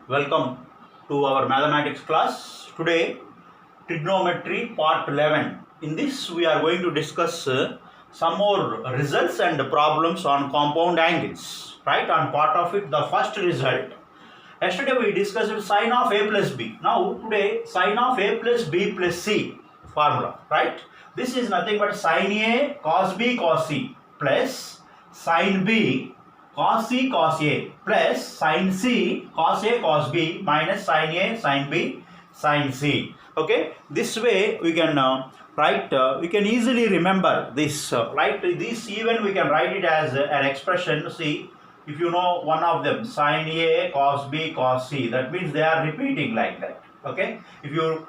Welcome to our mathematics class. Today, trigonometry part 11. In this, we are going to discuss some more results and problems on compound angles. Right? On part of it, the first result. Yesterday, we discussed sine of a plus b. Now, today, sine of a plus b plus c formula. Right? This is nothing but sine a cos b cos c plus sine b cos C cos A plus sin C cos A cos B minus sin A sin B sin C. Okay, this way we can write, we can easily remember this, right? This even we can write it as an expression. See, if you know one of them, sin A cos B cos C, that means they are repeating like that. Okay, if you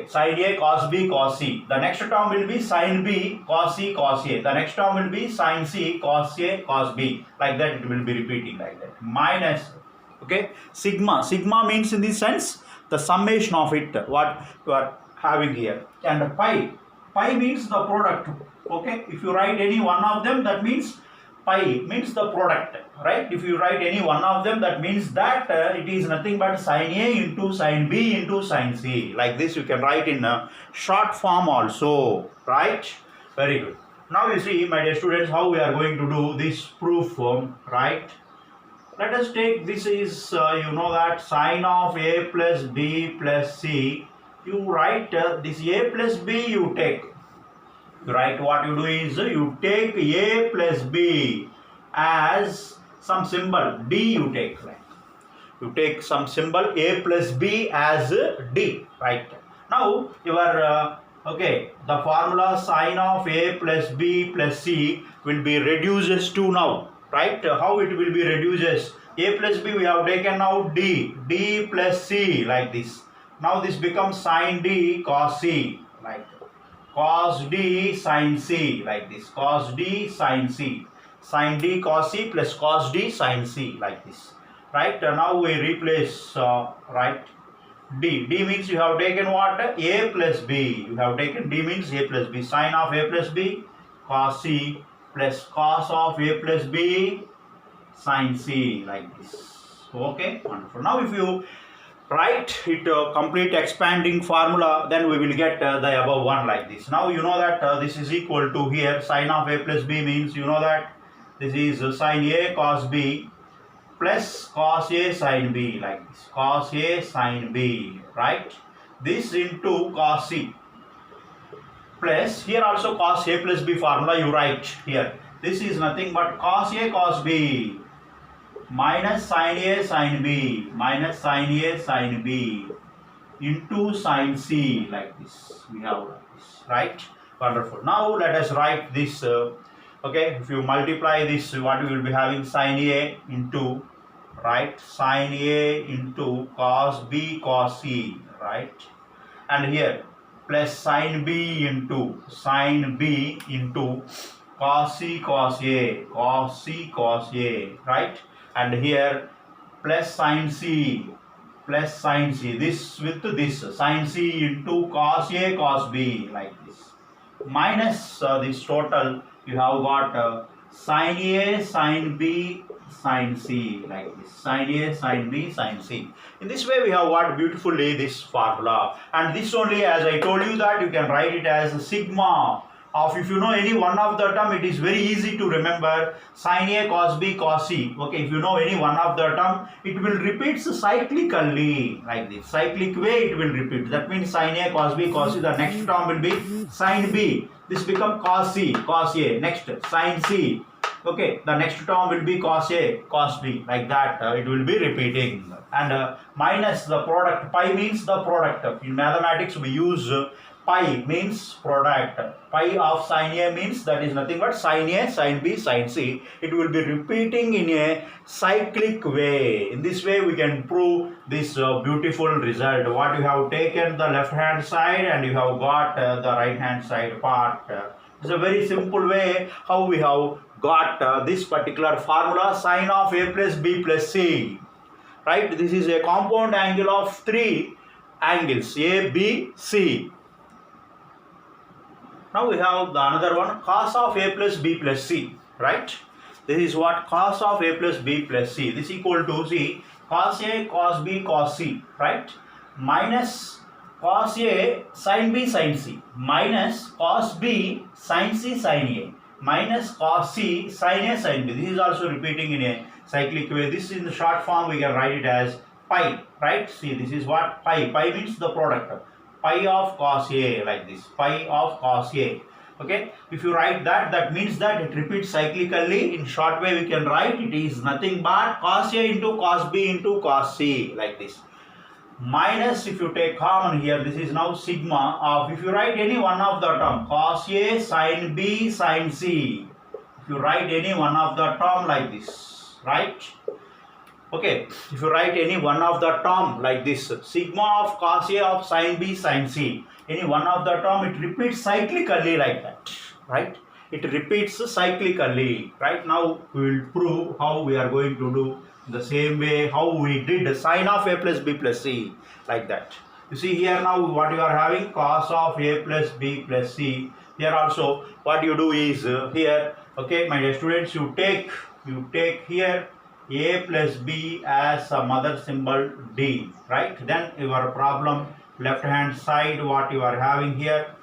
sin A cos B cos C. The next term will be sin B cos C cos A. The next term will be sin C cos A cos B. Like that it will be repeating like that. Minus, sigma. Sigma means in this sense the summation of it, what you are having here. And pi. Pi means the product. Okay, if you write any one of them, that means pi means the product, right? If you write any one of them, that means that it is nothing but sin A into sin B into sin C. Like this you can write in a short form also, right? Very good. Now you see, my dear students, how we are going to do this proof, right? Let us take, this is, you know that sine of A plus B plus C. You write this A plus B you take. Right, what you do is you take A plus B as some symbol D. You take, right? You take some symbol A plus B as D, right? Now your the formula sine of A plus B plus C will be reduces to now, right? How it will be reduces? A plus B we have taken now D plus C, like this. Now this becomes sine D cos C, like cos D sin C, like this. Cos D sin C. Sin D cos C plus cos D sin C, like this. Right? Now we replace, right? D. D means you have taken what? A plus B. You have taken D means A plus B. Sin of A plus B cos C plus cos of A plus B sin C, like this. Okay? Wonderful. Now if you write it complete expanding formula, then we will get the above one like this. Now you know that this is equal to here sine of A plus B means you know that this is sine A cos B plus cos A sin B, like this. Cos A sin B, right? This into cos C plus here also cos A plus B formula you write here. This is nothing but cos A cos B minus sin A sin B minus sin A sin B into sin C, like this. We have this, right? Wonderful. Now let us write this. If you multiply this, what we will be having? Sin A into, right, sin A into cos B cos C, right? And here plus sin B into cos C cos A, right? And here plus sin C. This with this sin C into cos A cos B, like this. Minus this total, you have got sin A sin B sin C, like this. Sin A sin B sin C. In this way we have got beautifully this formula, and this only, as I told you, that you can write it as sigma of, if you know any one of the term, it is very easy to remember sin A cos B cos C. Okay, if you know any one of the term, it will repeat cyclically, like this. Cyclic way it will repeat. That means sin A cos B cos C. The next term will be sin B. This become cos C cos A. Next sin C. Okay, the next term will be cos A cos B, like that. It will be repeating. And minus the product. Pi means the product. In mathematics we use pi means product. Pi of sin A means that is nothing but sin A, sin B, sin C. It will be repeating in a cyclic way. In this way we can prove this beautiful result. What you have taken the left hand side and you have got the right hand side part. It's a very simple way how we have got this particular formula, sine of A plus B plus C. Right? This is a compound angle of three angles, A, B, C. Now we have the another one, cos of A plus B plus C, right? This is what cos of A plus B plus C. This equal to, see, cos A, cos B, cos C, right? Minus cos A, sin B, sin C, minus cos B, sin C, sin A, minus cos C, sin A, sin B. This is also repeating in a cyclic way. This in the short form we can write it as pi, right? See, this is what pi. Pi means the product. Pi of cos A, like this. Pi of cos A. Okay, if you write that, that means that it repeats cyclically. In short way we can write it is nothing but cos A into cos B into cos C, like this. Minus, if you take common here, this is now sigma of, if you write any one of the term, cos A sin B sin C, if you write any one of the term like this, right? Okay, if you write any one of the term like this, sigma of cos A of sin B sin C, any one of the term, it repeats cyclically like that, right? It repeats cyclically, right? Now we will prove how we are going to do the same way how we did sin of A plus B plus C, like that. You see here now what you are having, cos of A plus B plus C. Here also what you do is here, okay, my dear students, you take here A plus B as some other symbol D, right? Then your problem left hand side what you are having here,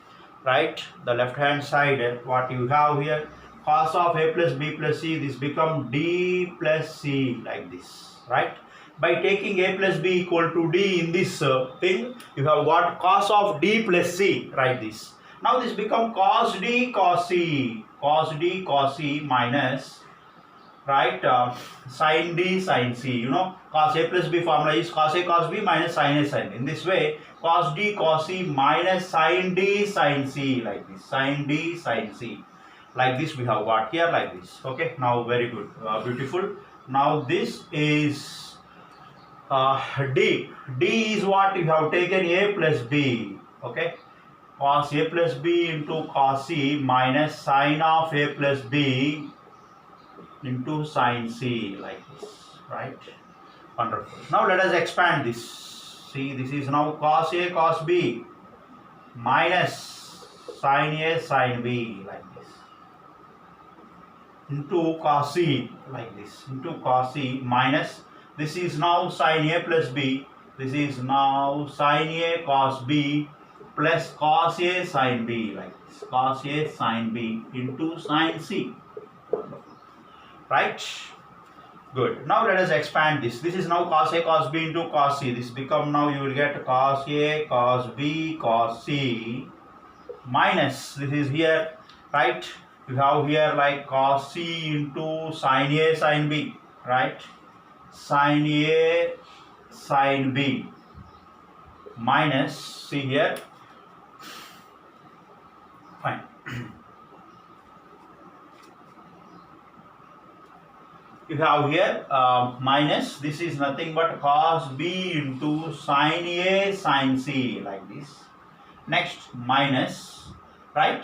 right? The left hand side what you have here, cos of A plus B plus C, this become D plus C, like this, right? By taking A plus B equal to D in this thing, you have got cos of D plus C, write this. Now this become cos D cos C, cos D cos C minus, right, sin D sin C. You know, cos A plus B formula is cos A cos B minus sin A sin. In this way, cos D cos C minus sin D sin C, like this, sin D sin C. Like this we have got here, like this. Okay, now very good, beautiful. Now this is D. D is what you have taken A plus B. Okay, cos A plus B into cos C minus sin of A plus B into sin C, like this, right? Wonderful. Now let us expand this. See, this is now cos A cos B minus sin A sin B, like this, into cos C, like this, into cos C minus, this is now sin A plus B, this is now sin A cos B plus cos A sin B, like this, cos A sin B into sin C, right? Good. Now let us expand this. This is now cos A cos B into cos C. This become, now you will get cos A cos B cos C minus, this is here, right? You have here like cos C into sin A sin B, right? Sin A sin B minus, see here, fine. You have here minus, this is nothing but cos B into sin A sin C, like this. Next minus, right,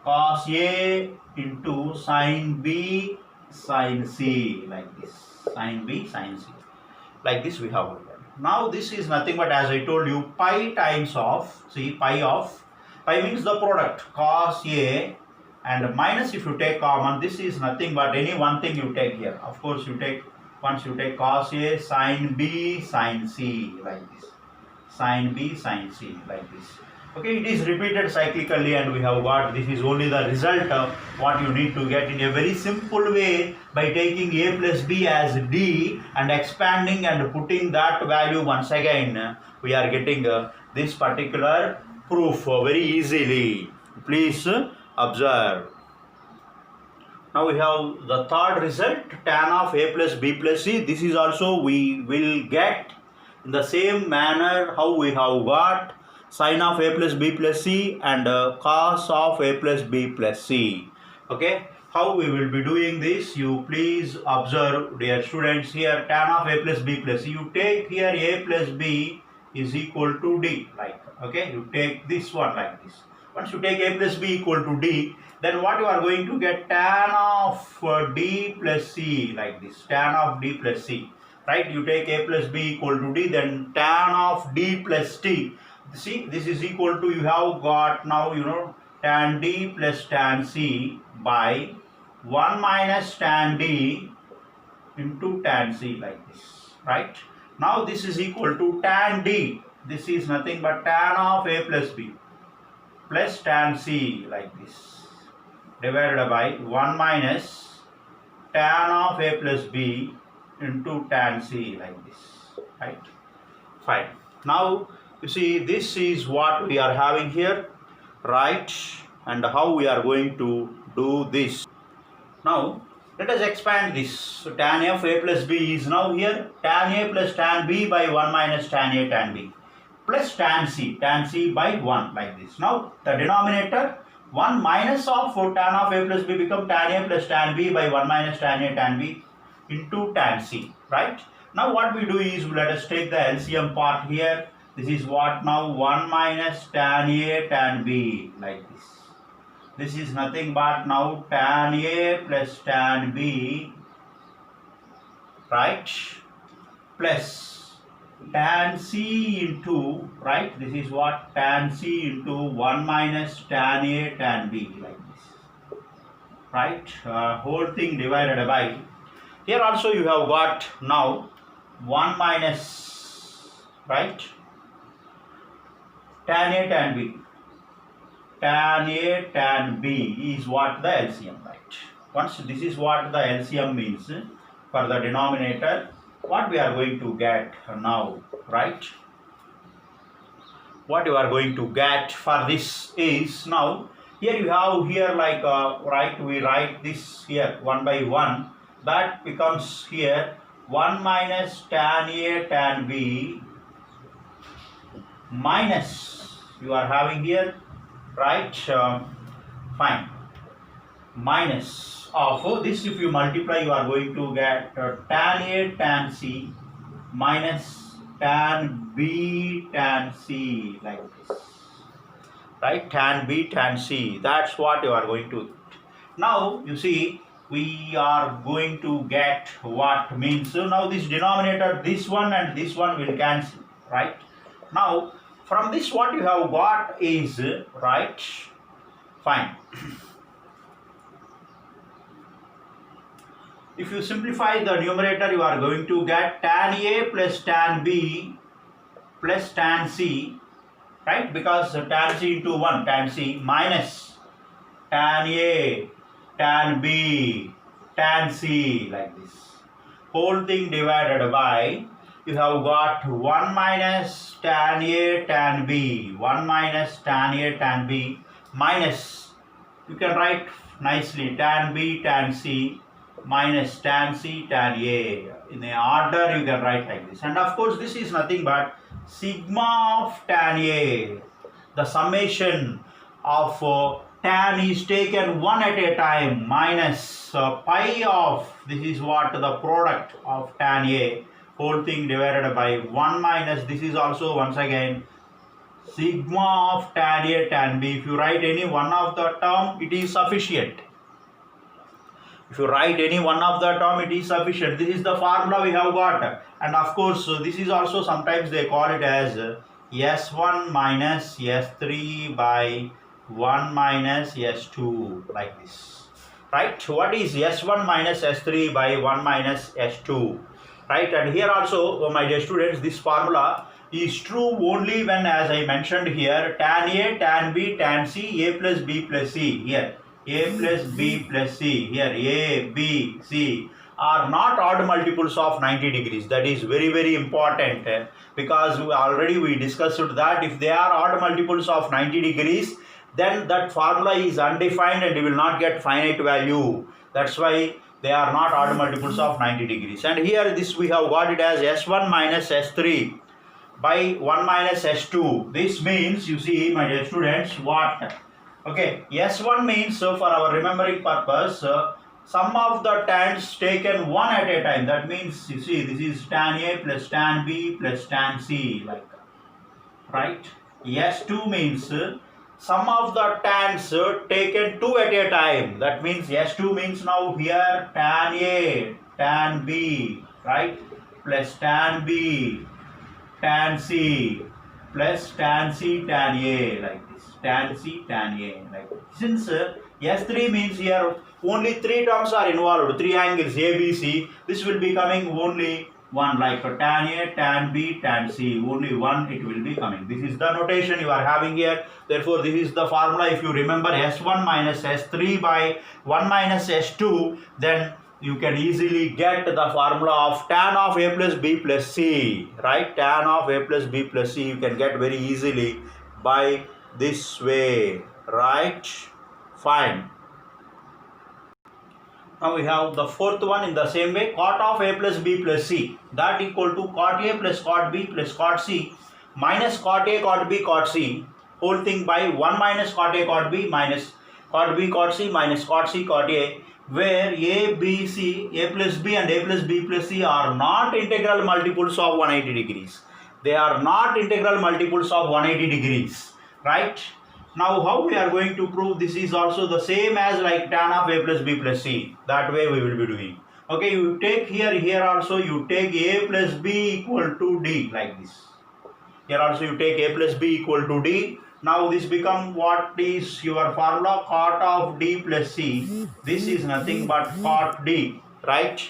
cos A into sin B sin C, like this, sin B sin C, like this we have here. Now this is nothing but, as I told you, pi times of, see, pi means the product, cos A, and minus, if you take common, this is nothing but any one thing you take here. Of course you take, once you take cos A sin B sin C, like this, sin B sin C, like this. Okay, it is repeated cyclically, and we have got, this is only the result of what you need to get in a very simple way by taking A plus B as D and expanding and putting that value once again. We are getting this particular proof very easily. Please observe. Now we have the third result, tan of A plus B plus C. This is also we will get in the same manner how we have got sin of A plus B plus C and cos of A plus B plus C. Okay, how we will be doing this, you please observe, dear students. Here tan of A plus B plus C, you take here A plus B is equal to D, like, okay, you take this one like this. Once you take A plus B equal to D, then what you are going to get, tan of D plus C, like this, tan of D plus C, right? You take A plus B equal to D, then tan of D plus T. See, this is equal to, you have got now, you know, tan D plus tan C by 1 minus tan D into tan C, like this, right? Now this is equal to tan D. This is nothing but tan of A plus B plus tan C, like this, divided by 1 minus tan of A plus B into tan C, like this, right? Fine. Now you see, this is what we are having here, right? And how we are going to do this. Now let us expand this. So tan of A plus B is now here tan A plus tan B by 1 minus tan A tan B plus tan C by 1, like this. Now the denominator 1 minus of tan of A plus B become tan A plus tan B by 1 minus tan A tan B into tan C, right? Now what we do is, let us take the LCM part here. This is what now, 1 minus tan A tan B, like this. This is nothing but now tan A plus tan B, right, plus tan C into, right, this is what, tan C into 1 minus tan A tan B, like this, right, whole thing divided by, here also you have got now 1 minus, right, tan A tan B. Tan A tan B is what the LCM, right? Once this is what the LCM means for the denominator, what we are going to get now, right? What you are going to get for this is, now here you have here like right, we write this here 1 by 1, that becomes here 1 minus tan A tan B minus, you are having here, right, fine, minus of this, if you multiply you are going to get tan A tan C minus tan B tan C, like this, right, tan B tan C, that's what you are going to. Now you see, we are going to get what means, so now this denominator, this one and this one will cancel, right? Now from this what you have got is, right, fine, if you simplify the numerator you are going to get tan A plus tan B plus tan C, right, because tan C into 1 tan C minus tan A tan B tan C, like this, whole thing divided by, you have got 1 minus tan A tan B, 1 minus tan A tan B minus, you can write nicely, tan B tan C minus tan C tan A, in the order you can write like this, and of course this is nothing but sigma of tan A, the summation of tan is taken one at a time minus pi of, this is what the product of tan A, whole thing divided by 1 minus, this is also once again sigma of tan A tan B. If you write any one of the term, it is sufficient. If you write any one of the term, it is sufficient. This is the formula we have got, and of course this is also, sometimes they call it as S1 minus S3 by 1 minus S2, like this, right? What is S1 minus S3 by 1 minus S2, right? And here also, my dear students, this formula is true only when, as I mentioned here, tan A tan B tan C, A plus B plus C, here A plus B plus C, here A B C are not odd multiples of 90 degrees. That is very, very important, because already we discussed that if they are odd multiples of 90 degrees, then that formula is undefined and you will not get finite value. That's why they are not odd multiples of 90 degrees. And here this we have got it as S1 minus S3 by 1 minus S2. This means, you see, my dear students, what? Okay, S1 means, so for our remembering purpose, sum of the tans taken one at a time. That means, you see, this is tan A plus tan B plus tan C, like that, right? S2 means sum of the tans taken two at a time. That means S2 means now here tan A, tan B, right, plus tan B, tan C, plus tan C, tan A, like this, tan C, tan A, like this. Since S3 means here only three terms are involved, three angles A, B, C, this will be coming only 1 like tan A, tan B, tan C. Only one it will be coming. This is the notation you are having here. Therefore, this is the formula. If you remember S1 minus S3 by 1 minus S2, then you can easily get the formula of tan of A plus B plus C. Right? Tan of A plus B plus C you can get very easily by this way. Right? Fine. Now we have the fourth one in the same way, cot of A plus B plus C, that equal to cot A plus cot B plus cot C minus cot A cot B cot C, whole thing by 1 minus cot A cot B minus cot B cot C minus cot C cot A, where A, B, C, A plus B and A plus B plus C are not integral multiples of 180 degrees. They are not integral multiples of 180 degrees, right? Now how we are going to prove this is also the same as like tan of A plus B plus C. That way we will be doing. Okay, you take here also you take A plus B equal to D like this. Here also you take A plus B equal to D. Now this become what is your formula, cot of D plus C. This is nothing but cot D, right?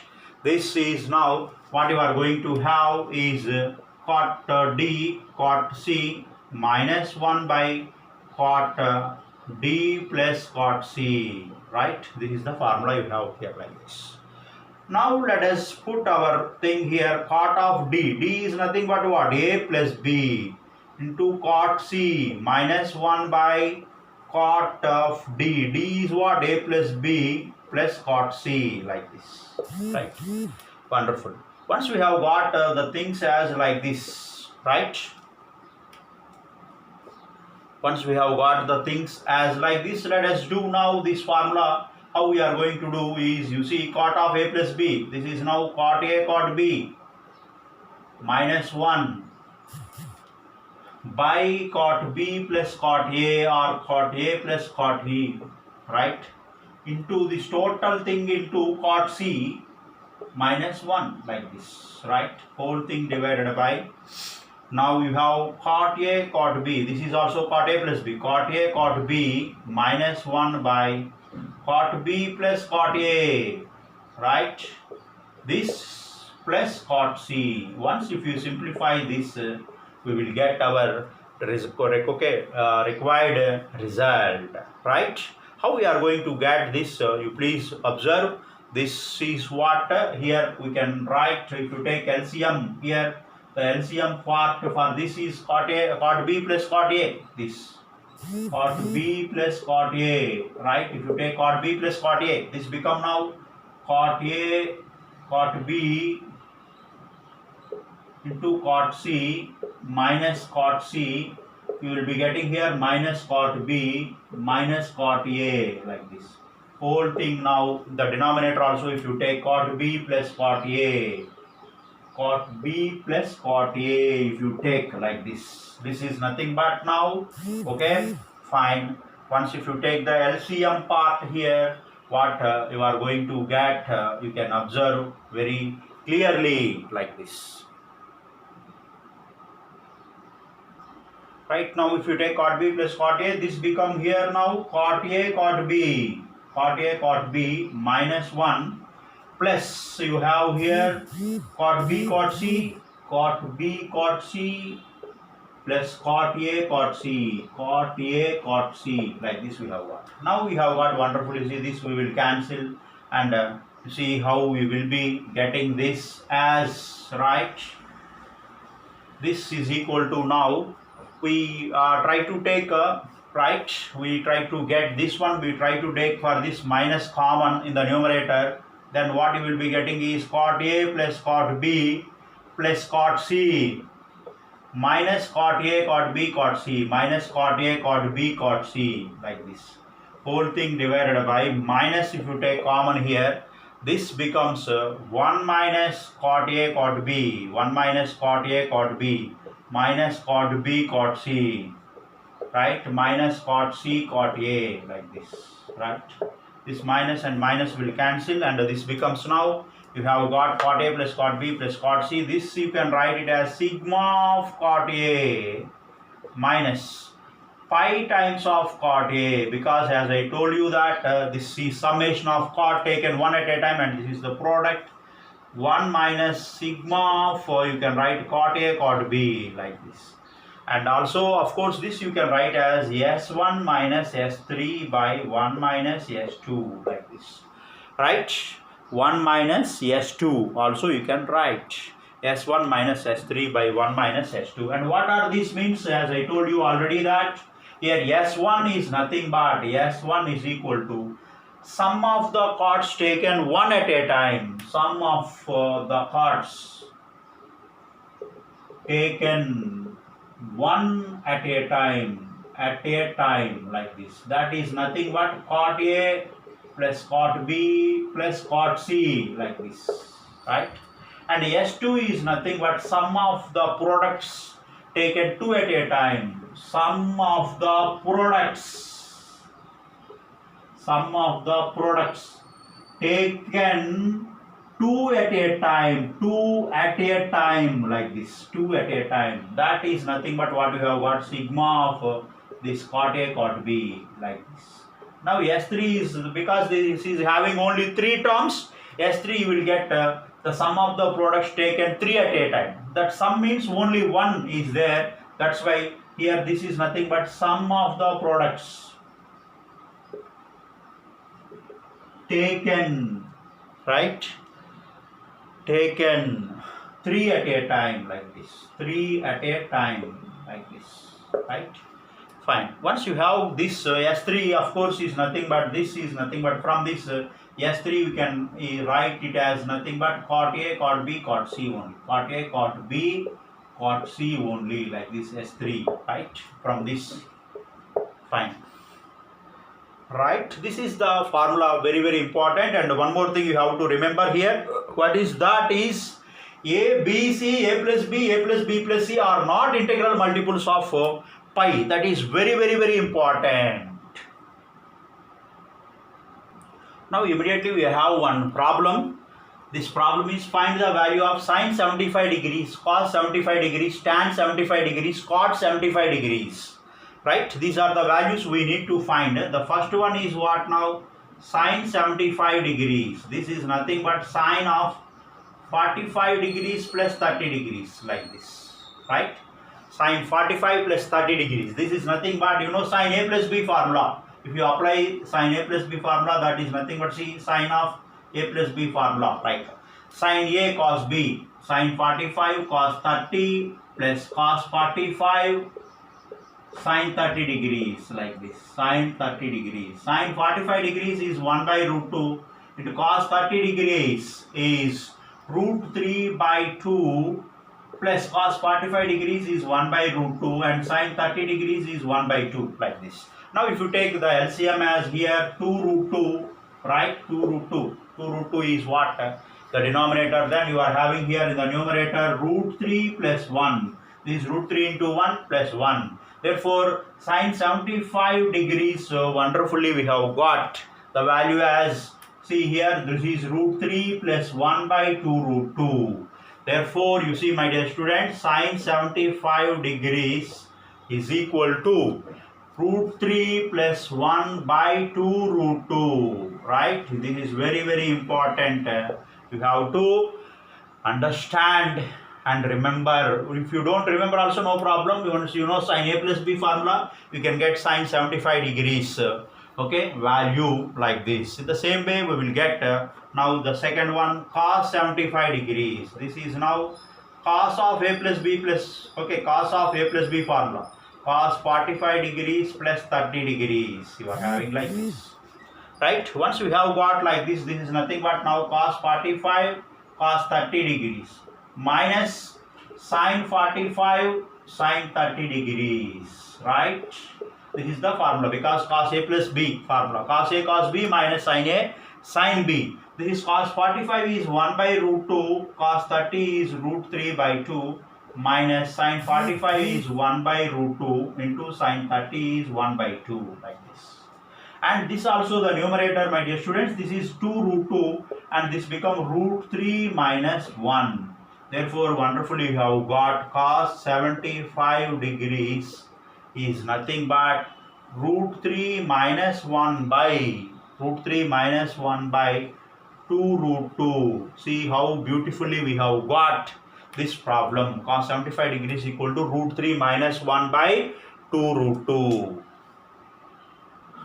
This is now what you are going to have is cot D cot C minus 1 by cot D plus cot C, right? This is the formula you have here like this. Now let us put our thing here, cot of D. D is nothing but what? A plus B into cot C minus 1 by cot of D. D is what? A plus B plus cot C like this, right? Wonderful. Once we have got the things as like this, right? Once we have got the things as like this, let us do now this formula. How we are going to do is, you see, cot of A plus B. This is now cot A cot B minus 1 by cot B plus cot A or cot A plus cot E, right? Into this total thing into cot C minus 1 like this, right? Whole thing divided by. Now you have cot A cot B. This is also cot A plus B. Cot A cot B minus 1 by cot B plus cot A, right? This plus cot C. Once if you simplify this, we will get our required result, right? How we are going to get this? You please observe. This is what here we can write. If you take LCM here, the LCM part for this is cot A, cot B plus cot A. This cot B plus cot A, right? If you take cot B plus cot A, this become now cot A cot B into cot C minus cot C. You will be getting here minus cot B minus cot A like this. Whole thing now, the denominator also, if you take cot B plus cot A, cot B plus cot A, if you take like this, this is nothing but now, okay, fine. Once if you take the LCM part here, what you are going to get, you can observe very clearly like this. Right now, if you take cot B plus cot A, this become here now cot A cot B, cot A cot B minus 1 plus you have here cot B cot C, cot B cot C plus cot A cot C, cot A cot C, like this we have got. Now we have got wonderful. You see this we will cancel and see how we will be getting this as, right? This is equal to, now we try to take right, we try to get this one, we try to take for this minus common in the numerator, then what you will be getting is cot A plus cot B plus cot C minus cot A cot B cot C minus cot A cot B cot C, like this. Whole thing divided by minus, if you take common here, this becomes 1 minus cot A cot B, 1 minus cot A cot B minus cot B cot C, right, minus cot C cot A, like this, right? This minus and minus will cancel and this becomes, now you have got cot A plus cot B plus cot C. This you can write it as sigma of cot A minus pi times of cot A, because as I told you that this is summation of cot taken one at a time and this is the product. 1 minus sigma of, you can write cot A cot B like this. And also of course this you can write as S1 minus S3 by 1 minus S2 like this, right? 1 minus S2 also you can write S1 minus S3 by 1 minus S2. And what are these means? As I told you already that here S1 is nothing but S1 is equal to sum of the cards taken one at a time. Sum of the cards taken one at a time like this. That is nothing but cot A plus cot B plus cot C like this, right? And S2 is nothing but sum of the products taken two at a time. Sum of the products taken two at a time like this, two at a time. That is nothing but what we have got, sigma of this cot A cot B like this. Now S3 is, because this is having only three terms, S3 you will get the sum of the products taken three at a time. That sum means only one is there. That's why here this is nothing but sum of the products taken, right? Taken three at a time like this, three at a time like this, right? Fine. Once you have this S3 of course is nothing but, this is nothing but, from this S3 you can write it as nothing but cot A cot B cot C only, cot A cot B cot C only like this S3, right? From this, fine, right? This is the formula, very very important. And one more thing you have to remember here, what is that is A, B, C, A plus B, A plus B plus C are not integral multiples of pi. That is very very very important. Now immediately we have one problem. This problem is find the value of sine 75 degrees, cos 75 degrees, tan 75 degrees, cot 75 degrees. Right? These are the values we need to find. The first one is what now? Sine 75 degrees. This is nothing but sine of 45 degrees plus 30 degrees like this. Right? Sine 45 plus 30 degrees. This is nothing but, you know, sine A plus B formula. If you apply sine A plus B formula, that is nothing but sine of A plus B formula. Right? Sine A cos B. Sine 45 cos 30 plus cos 45 sine 30 degrees like this, sine 30 degrees. Sine 45 degrees is 1 by root 2 into cos 30 degrees is root 3 by 2 plus cos 45 degrees is 1 by root 2 and sine 30 degrees is 1 by 2 like this. Now if you take the LCM as here 2 root 2, right, 2 root 2, 2 root 2 is what? The denominator. Then you are having here in the numerator root 3 plus 1. This is root 3 into 1 plus 1. Therefore, sine 75 degrees, wonderfully we have got the value as, see here, this is root 3 plus 1 by 2 root 2. Therefore, you see my dear students, sine 75 degrees is equal to root 3 plus 1 by 2 root 2, right? This is very very important. You have to understand and remember. If you don't remember also no problem, once you know sine A plus B formula, you can get sine 75 degrees okay, value like this. In the same way we will get now the second one, cos 75 degrees. This is now cos of A plus B plus, okay, cos of A plus B formula, cos 45 degrees plus 30 degrees you are having like this, right? Once we have got like this, this is nothing but now cos 45 cos 30 degrees minus sine 45 sine 30 degrees, right? This is the formula, because cos A plus B formula, cos A cos B minus sine A sine B. This is cos 45 is 1 by root 2, cos 30 is root 3 by 2 minus sine 45 is 1 by root 2 into sine 30 is 1 by 2 like this. And this also the numerator, my dear students, this is 2 root 2 and this become root 3 minus 1. Therefore, wonderfully you have got cos 75 degrees is nothing but root 3 minus 1 by root 3 minus 1 by 2 root 2. See how beautifully we have got this problem. Cos 75 degrees equal to root 3 minus 1 by 2 root 2.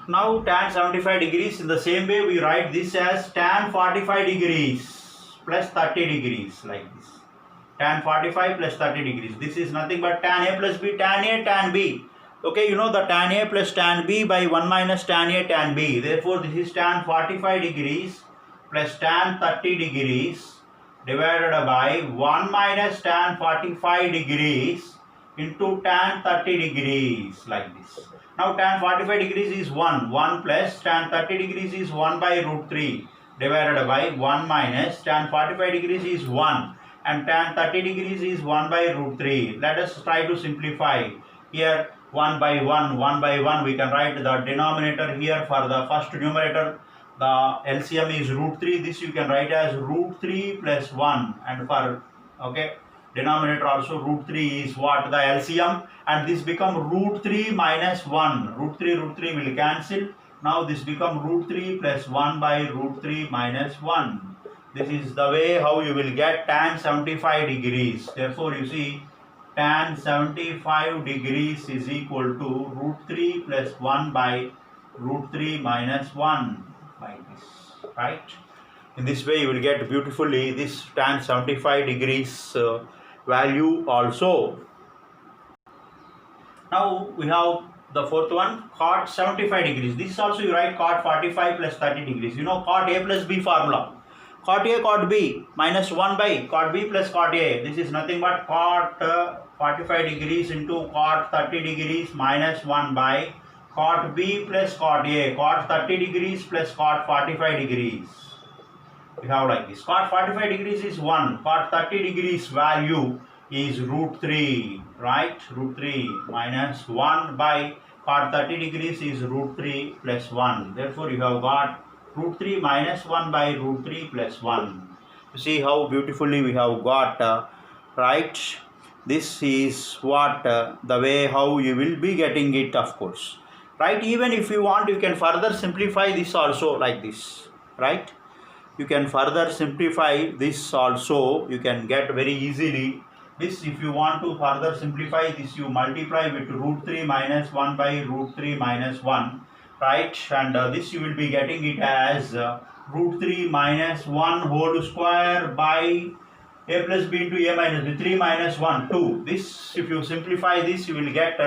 Now tan 75 degrees, in the same way we write this as tan 45 degrees plus 30 degrees, like this. Tan 45 plus 30 degrees. This is nothing but tan A plus B, tan A, tan B. Okay, you know the tan A plus tan B by 1 minus tan A, tan B. Therefore, this is tan 45 degrees plus tan 30 degrees divided by 1 minus tan 45 degrees into tan 30 degrees, like this. Now tan 45 degrees is 1 plus tan 30 degrees is 1 by root 3 divided by 1 minus tan 45 degrees is 1 and tan 30 degrees is 1 by root 3. Let us try to simplify. Here 1 by 1 we can write the denominator here for the first numerator. The LCM is root 3. This you can write as root 3 plus 1, and for denominator also root 3 is what the LCM, and this become root 3 minus 1. Root 3 will cancel. Now this become root 3 plus 1 by root 3 minus 1. This is the way how you will get tan 75 degrees. Therefore you see tan 75 degrees is equal to root 3 plus 1 by root 3 minus 1, like this, right? In this way you will get beautifully this tan 75 degrees value also. Now we have the fourth one, cot 75 degrees. This also you write cot 45 plus 30 degrees. You know cot A plus B formula. Cot A, cot B minus 1 by cot B plus cot A. This is nothing but cot 45 degrees into cot 30 degrees minus 1 by cot B plus cot A. Cot 30 degrees plus cot 45 degrees. We have like this. Cot 45 degrees is 1. Cot 30 degrees value is root 3. Right? Root 3 minus 1 by cot 30 degrees is root 3 plus 1. Therefore, you have got root 3 minus 1 by root 3 plus 1. You see how beautifully we have got, right? This is what the way how you will be getting it, of course. Right? Even if you want, you can further simplify this also like this. Right? You can further simplify this also. You can get very easily. This, if you want to further simplify this, you multiply with root 3 minus 1 by root 3 minus 1. Right, and this you will be getting it as root 3 minus 1 whole square by a plus b into a minus b, 3 minus 1, 2. This, if you simplify this, you will get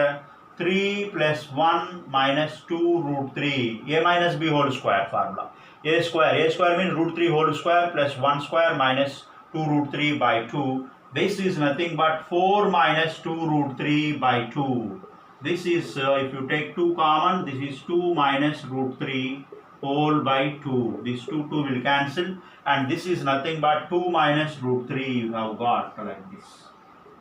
3 plus 1 minus 2 root 3, a minus b whole square formula. A square means root 3 whole square plus 1 square minus 2 root 3 by 2. This is nothing but 4 minus 2 root 3 by 2. This is, if you take 2 common, this is 2 minus root 3 whole by 2. This 2 will cancel, and this is nothing but 2 minus root 3 you have got like this.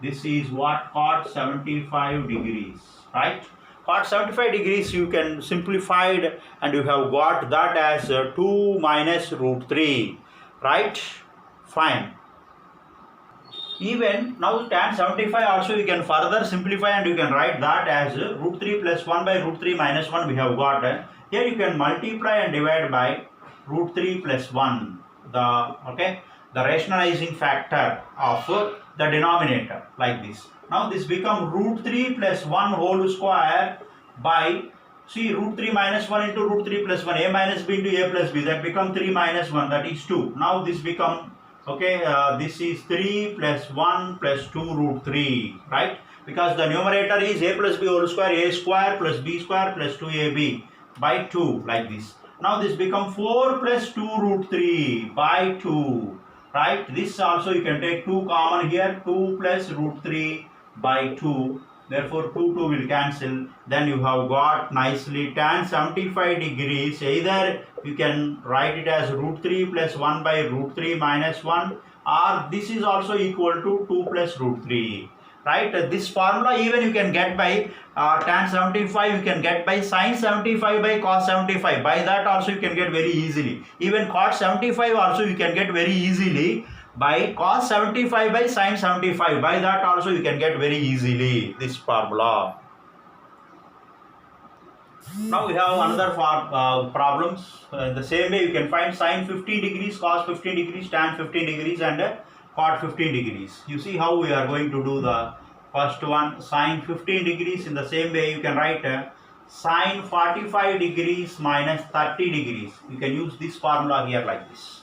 This is what cot 75 degrees, right? Cot 75 degrees you can simplify it, and you have got that as 2 minus root 3, right? Fine. Even now tan 75 also you can further simplify, and you can write that as root 3 plus 1 by root 3 minus 1 we have got. Here you can multiply and divide by root 3 plus 1, the rationalizing factor of the denominator, like this. Now this become root 3 plus 1 whole square by, see, root 3 minus 1 into root 3 plus 1, a minus b into a plus b, that become 3 minus 1, that is 2. Now this become, this is 3 plus 1 plus 2 root 3, right? Because the numerator is a plus b whole square, a square plus b square plus 2ab by 2, like this. Now this become 4 plus 2 root 3 by 2, right? This also you can take 2 common here, 2 plus root 3 by 2. Therefore 2 will cancel. Then you have got nicely tan 75 degrees. Either you can write it as root 3 plus 1 by root 3 minus 1, or this is also equal to 2 plus root 3. Right? This formula even you can get by tan 75, you can get by sin 75 by cos 75. By that also you can get very easily. Even cot 75 also you can get very easily by cos 75 by sin 75. By that also you can get very easily this formula. Now we have another problems. In the same way, you can find sine 15 degrees, cos 15 degrees, tan 15 degrees, and cot 15 degrees. You see how we are going to do the first one, sine 15 degrees. In the same way, you can write sine 45 degrees minus 30 degrees. You can use this formula here like this.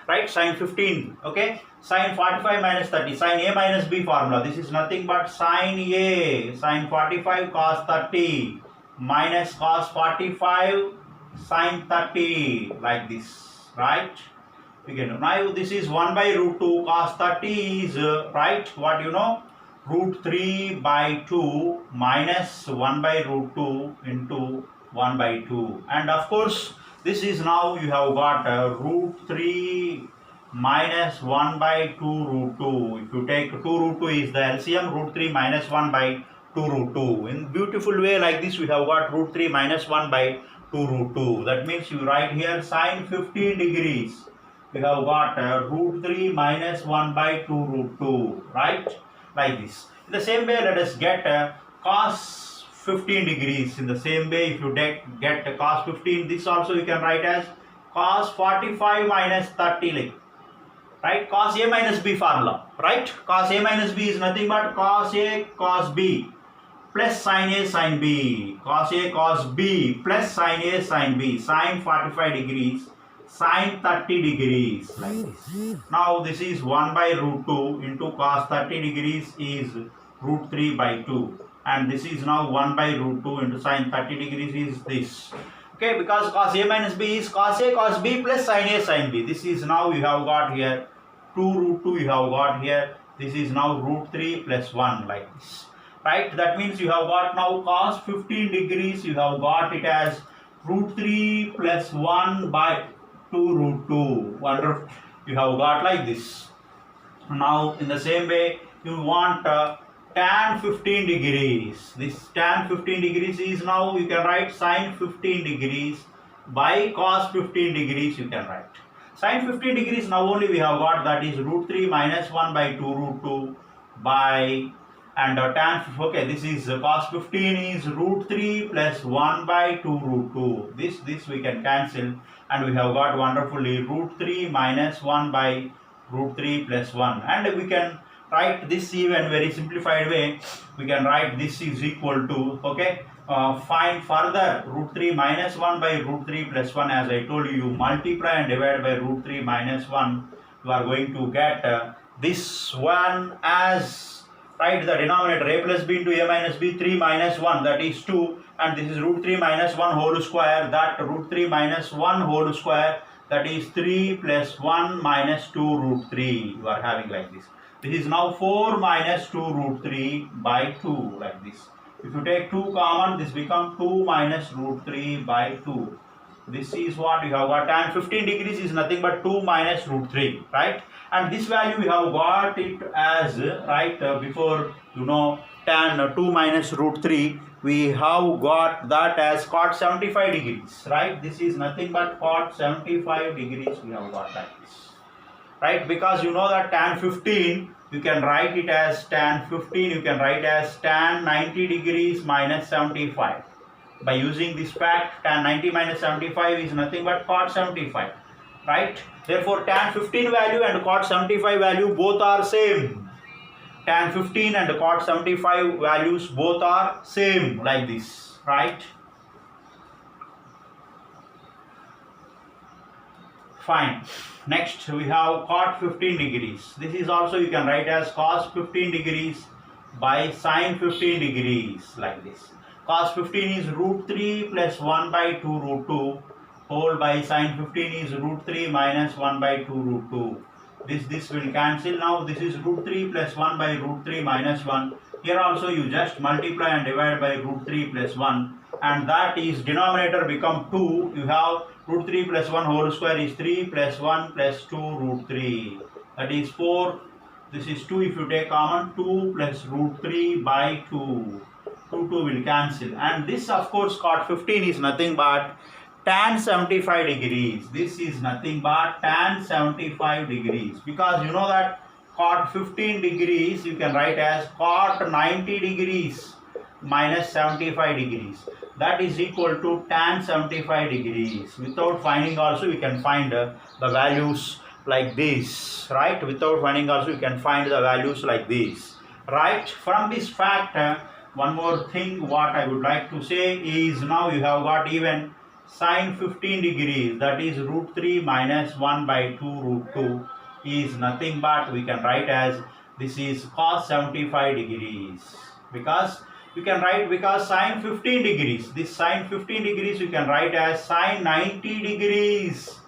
Right, sine 15, okay, sine 45 minus 30, sine A minus B formula. This is nothing but sine A, sine 45 cos 30 minus cos 45 sine 30, like this, right? We can now this is 1 by root 2 cos 30 is right, what you know, root 3 by 2 minus 1 by root 2 into 1 by 2, and of course this is now you have got root 3 minus 1 by 2 root 2. If you take 2 root 2 is the LCM, root 3 minus 1 by 2 root 2. In beautiful way like this we have got root 3 minus 1 by 2 root 2. That means you write here sine 15 degrees. We have got root 3 minus 1 by 2 root 2. Right? Like this. In the same way let us get cos 15 degrees. In the same way, if you get cos 15, this also you can write as cos 45 minus 30, like, right? Cos A minus B formula, right? Cos A minus B is nothing but cos A cos B plus sin A sin B. Cos A cos B plus sin A sin B. Sin 45 degrees, sin 30 degrees, like this. Now this is 1 by root 2 into cos 30 degrees is root 3 by 2. And this is now 1 by root 2 into sine 30 degrees is this. Okay, because cos A minus B is cos A cos B plus sin A sin B. This is now you have got here 2 root 2 you have got here. This is now root 3 plus 1, like this. Right? That means you have got now cos 15 degrees. You have got it as root 3 plus 1 by 2 root 2. Wonderful. You have got like this. Now in the same way you want tan 15 degrees. This tan 15 degrees is now you can write sine 15 degrees by cos 15 degrees you can write. Sine 15 degrees now only we have got, that is root 3 minus 1 by 2 root 2 by, and tan, okay, this is cos 15 is root 3 plus 1 by 2 root 2. This we can cancel and we have got wonderfully root 3 minus 1 by root 3 plus 1, and we can write this even very simplified way. We can write this is equal to, okay, find further root 3 minus 1 by root 3 plus 1. As I told you, multiply and divide by root 3 minus 1. You are going to get this one as, right, the denominator a plus b into a minus b, 3 minus 1, that is 2, and this is root 3 minus 1 whole square, that root 3 minus 1 whole square, that is 3 plus 1 minus 2 root 3. You are having like this. This is now 4 minus 2 root 3 by 2, like this. If you take 2 common, this becomes 2 minus root 3 by 2. This is what you have got. Tan 15 degrees is nothing but 2 minus root 3, right? And this value we have got it as, right, before, you know, tan 2 minus root 3, we have got that as cot 75 degrees, right? This is nothing but cot 75 degrees we have got like this. Right, because you know that tan 15 you can write it as tan 15 you can write as tan 90 degrees minus 75. By using this fact, tan 90 minus 75 is nothing but cot 75, right? Therefore tan 15 value and cot 75 value both are same. Tan 15 and cot 75 values both are same, like this, right? Fine. Next we have cot 15 degrees. This is also you can write as cos 15 degrees by sine 15 degrees, like this. Cos 15 is root 3 plus 1 by 2 root 2 whole by sine 15 is root 3 minus 1 by 2 root 2. This will cancel. Now this is root 3 plus 1 by root 3 minus 1. Here also you just multiply and divide by root 3 plus 1, and that is denominator become 2. You have root 3 plus 1 whole square is 3 plus 1 plus 2 root 3. That is 4. This is 2. If you take common, 2 plus root 3 by 2. 2 will cancel. And this of course cot 15 is nothing but tan 75 degrees. This is nothing but tan 75 degrees. Because you know that cot 15 degrees you can write as cot 90 degrees. minus 75 degrees. That is equal to tan 75 degrees. Without finding also we can find the values like this, right? Without finding also you can find the values like this, right? From this fact, one more thing what I would like to say is, now you have got even sine 15 degrees, that is root 3 minus 1 by 2 root 2 is nothing but we can write as this is cos 75 degrees, because you can write, because sine 15 degrees, this sine 15 degrees you can write as sine 90 degrees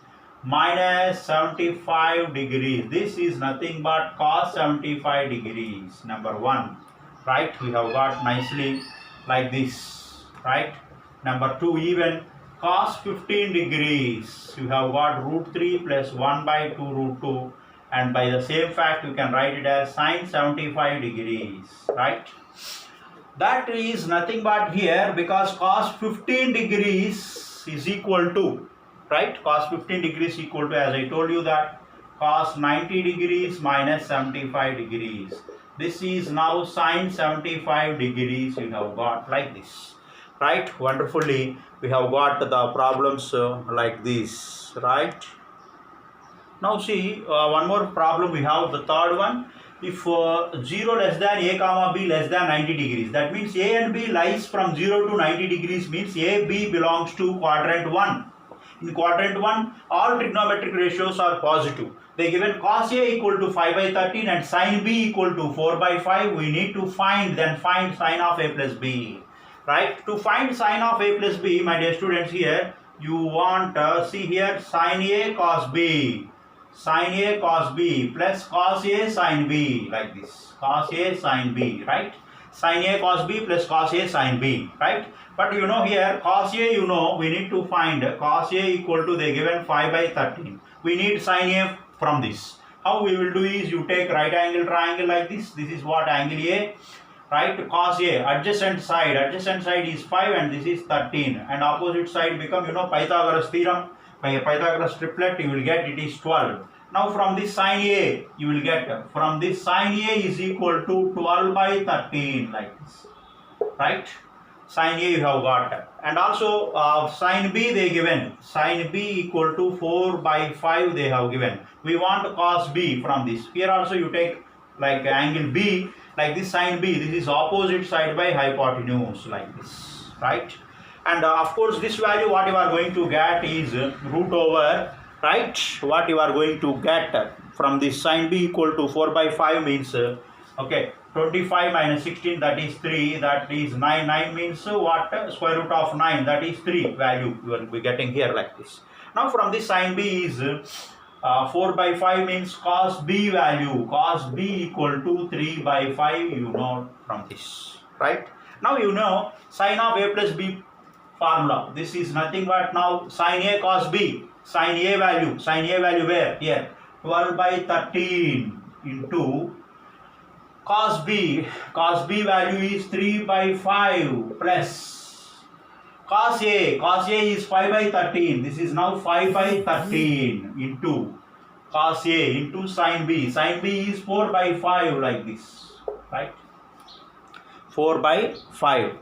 minus 75 degrees. This is nothing but cos 75 degrees, number 1, right? We have got nicely like this, right? Number 2, even cos 15 degrees, you have got root 3 plus 1 by 2 root 2, and by the same fact you can write it as sine 75 degrees, right? That is nothing but here, because cos 15 degrees is equal to, right, cos 15 degrees equal to, as I told you, that cos 90 degrees minus 75 degrees. This is now sine 75 degrees you have got like this, right? Wonderfully we have got the problems like this, right? Now see, one more problem we have, the third one. If 0 less than a comma b less than 90 degrees, that means a and b lies from 0 to 90 degrees, means a, b belongs to quadrant 1. In quadrant 1, all trigonometric ratios are positive. They given cos a equal to 5 by 13 and sin b equal to 4 by 5. We need to find sine of a plus b, right? To find sine of a plus b, my dear students, here you want see here sin a cos b, sin a cos b plus cos a sin b, like this, cos a sin b, right? Sin a cos b plus cos a sin b, right? But you know here cos a, you know, we need to find cos a equal to, they given 5 by 13. We need sin a from this. How we will do is, you take right angle triangle like this. This is what angle A, right? Cos A, adjacent side is 5 and this is 13, and opposite side become, you know, Pythagoras theorem, by a Pythagoras triplet you will get it is 12. Now from this sin A you will get, from this sin A is equal to 12 by 13, like this, right? Sin A you have got, and also sin B they given, sin B equal to 4 by 5 they have given. We want cos B from this. Here also you take like angle B, like this sin B, this is opposite side by hypotenuse, like this, right? And of course this value what you are going to get is root over, right? What you are going to get from this sin B equal to 4 by 5 means, okay, 25 minus 16, that is 3, that is 9, 9 means what? Square root of 9, that is 3 value you will be getting here like this. Now from this sin B is 4 by 5 means cos B value, cos B equal to 3 by 5, you know from this, right? Now you know sin of A plus B formula. This is nothing but now sin A cos B, sin A value where? Here, 12 by 13 into cos B value is 3 by 5 plus cos A is 5 by 13, this is now 5 by 13 into cos A into sin B is 4 by 5, like this, right? 4 by 5,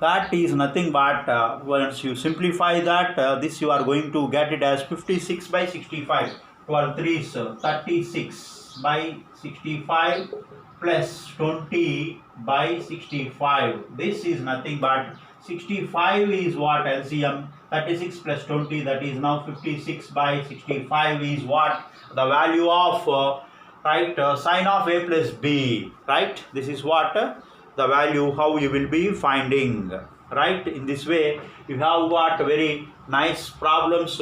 that is nothing but once you simplify that, this you are going to get it as 56 by 65, 12 3s 36 by 65 plus 20 by 65. This is nothing but 65 is what? LCM. 36 plus 20, that is now 56 by 65 is what? The value of right sin of A plus B, right? This is what the value how you will be finding, right? In this way you have got very nice problems,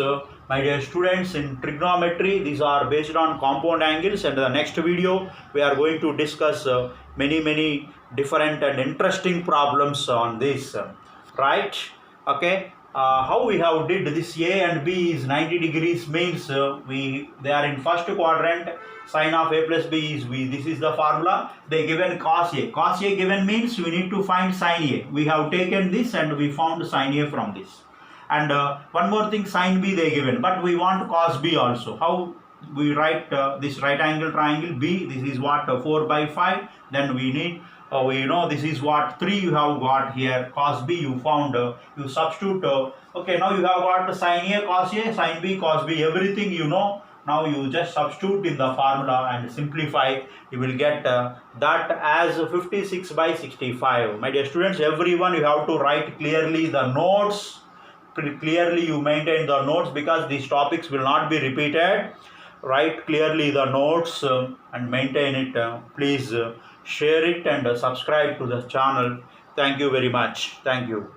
my dear students, in trigonometry. These are based on compound angles, and the next video we are going to discuss many different and interesting problems on this, right? Okay, how we have did this A and B is 90 degrees means they are in first quadrant. Sin of A plus B is this is the formula. They given cos A given means we need to find sin A. We have taken this and we found sin A from this. And one more thing, sin B they given, but we want cos B also. How we write this right angle triangle B? This is what? 4 by 5. Then we need you know, this is what 3 you have got here, cos b you found, you substitute, okay, now you have got sin a, cos a, sin b, cos b, everything you know. Now you just substitute in the formula and simplify, you will get that as 56 by 65. My dear students, everyone, you have to write clearly the notes, clearly you maintain the notes, because these topics will not be repeated. Write clearly the notes and maintain it. Please share it and subscribe to the channel. Thank you very much. Thank you.